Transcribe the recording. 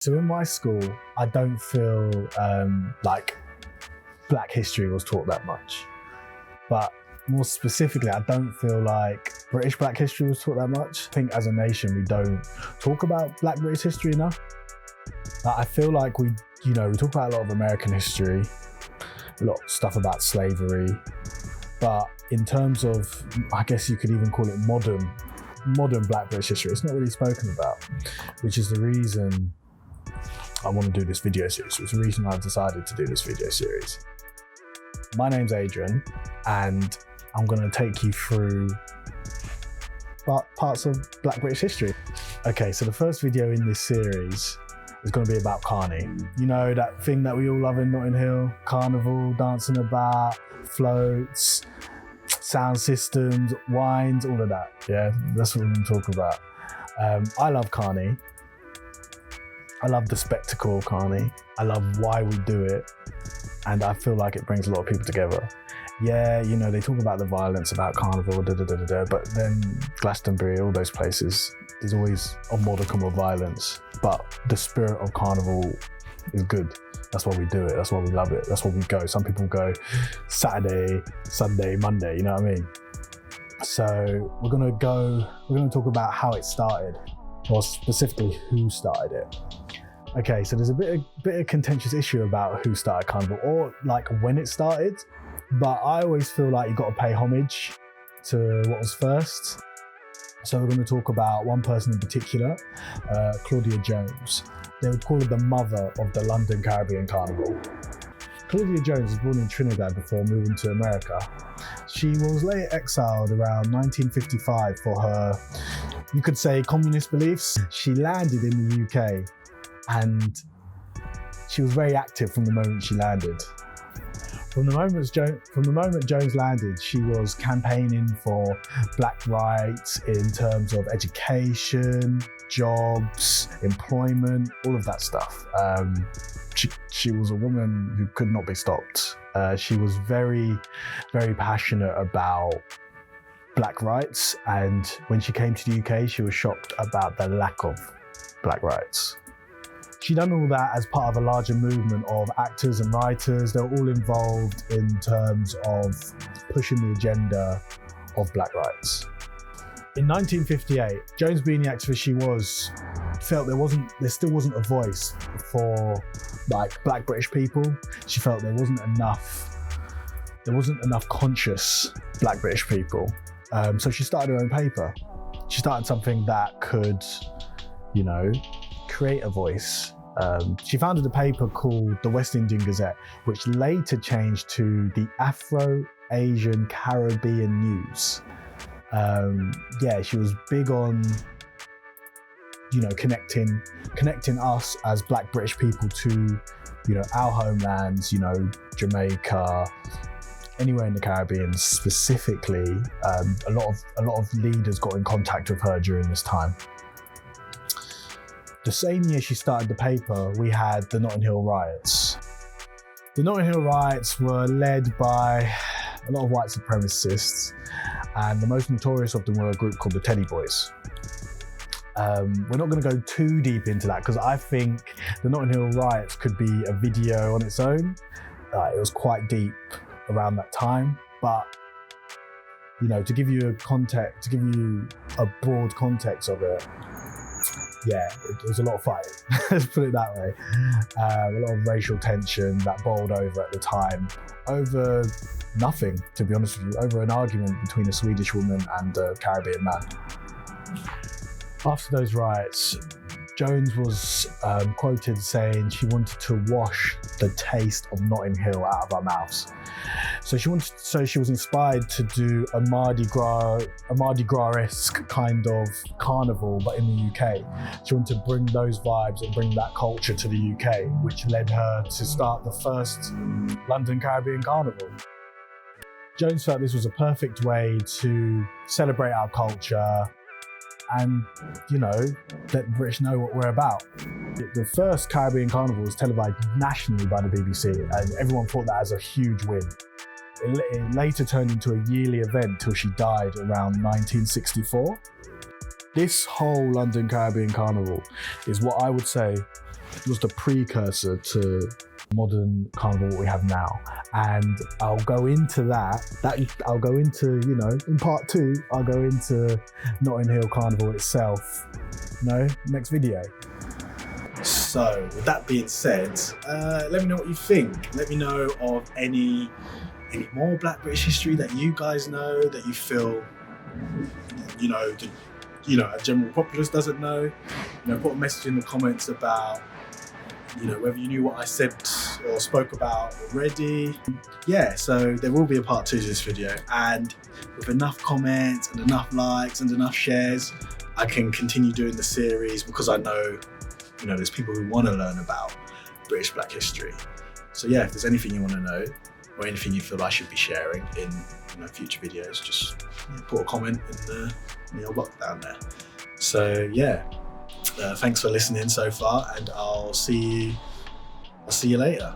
So in my school, I don't feel like Black history was taught that much. But more specifically, I don't feel like British Black history was taught that much. I think as a nation, we don't talk about Black British history enough. I feel like we talk about a lot of American history, a lot of stuff about slavery, but in terms of, I guess you could even call it modern Black British history, it's not really spoken about, which is the reason I want to do this video series. It's the reason I've decided to do this video series. My name's Adrian, and I'm going to take you through parts of Black British history. Okay, so the first video in this series is going to be about Carney. You know, that thing that we all love in Notting Hill, Carnival, dancing about, floats, sound systems, wines, all of that. Yeah, that's what we're going to talk about. I love Carney. I love the spectacle of Carney. I love why we do it. And I feel like it brings a lot of people together. Yeah, you know, they talk about the violence about Carnival, but then Glastonbury, all those places, there's always a modicum of violence. But the spirit of Carnival is good. That's why we do it. That's why we love it. That's why we go. Some people go Saturday, Sunday, Monday, you know what I mean? So we're gonna talk about how it started, or specifically who started it. Okay, so there's a bit of contentious issue about who started Carnival, or like when it started, but I always feel like you've got to pay homage to what was first. So we're going to talk about one person in particular, Claudia Jones. They would call her the mother of the London Caribbean Carnival. Claudia Jones was born in Trinidad before moving to America. She was later exiled around 1955 for her, you could say, communist beliefs. She landed in the UK, and she was very active from the moment she landed. From the moment Jones landed, she was campaigning for Black rights in terms of education, jobs, employment, all of that stuff. She was a woman who could not be stopped. She was very, very passionate about Black rights, and when she came to the UK, she was shocked about the lack of Black rights. She done all that as part of a larger movement of actors and writers. They're all involved in terms of pushing the agenda of Black rights. In 1958, Jones, being the activist she was, felt there still wasn't a voice for like Black British people. She felt there wasn't enough conscious Black British people. So she started her own paper. She started something that could, create a voice. She founded a paper called the West Indian Gazette, which later changed to the Afro-Asian Caribbean News. She was big on, connecting us as Black British people to, our homelands, Jamaica, anywhere in the Caribbean specifically. A lot of leaders got in contact with her during this time. The same year she started the paper, we had the Notting Hill riots. The Notting Hill riots were led by a lot of white supremacists, and the most notorious of them were a group called the Teddy Boys. We're not going to go too deep into that because I think the Notting Hill riots could be a video on its own. It was quite deep around that time, but to give you a broad context of it, it was a lot of fighting, let's put it that way. A lot of racial tension that boiled over at the time, over nothing, to be honest with you, over an argument between a Swedish woman and a Caribbean man. After those riots, Jones was quoted saying she wanted to wash the taste of Notting Hill out of our mouths. So she was inspired to do a Mardi Gras-esque kind of carnival, but in the UK. She wanted to bring those vibes and bring that culture to the UK, which led her to start the first London Caribbean Carnival. Jones felt this was a perfect way to celebrate our culture and, let the British know what we're about. The first Caribbean Carnival was televised nationally by the BBC, and everyone thought that as a huge win. It later turned into a yearly event till she died around 1964. This whole London Caribbean Carnival is what I would say was the precursor to modern carnival what we have now. And I'll go into I'll go into, you know, in part 2, I'll go into Notting Hill Carnival itself, you know, next video. So with that being said, let me know what you think. Let me know of any more Black British history that you guys know, that you feel, a general populace doesn't know. You know, put a message in the comments about, you know, whether you knew what I said or spoke about already. Yeah, so there will be a part 2 to this video, and with enough comments and enough likes and enough shares, I can continue doing the series, because I know, you know, there's people who want to learn about British Black history. So yeah, if there's anything you want to know or anything you feel I should be sharing in, you know, future videos, just put a comment in the mailbox down there. So yeah, thanks for listening so far, and I'll see you later.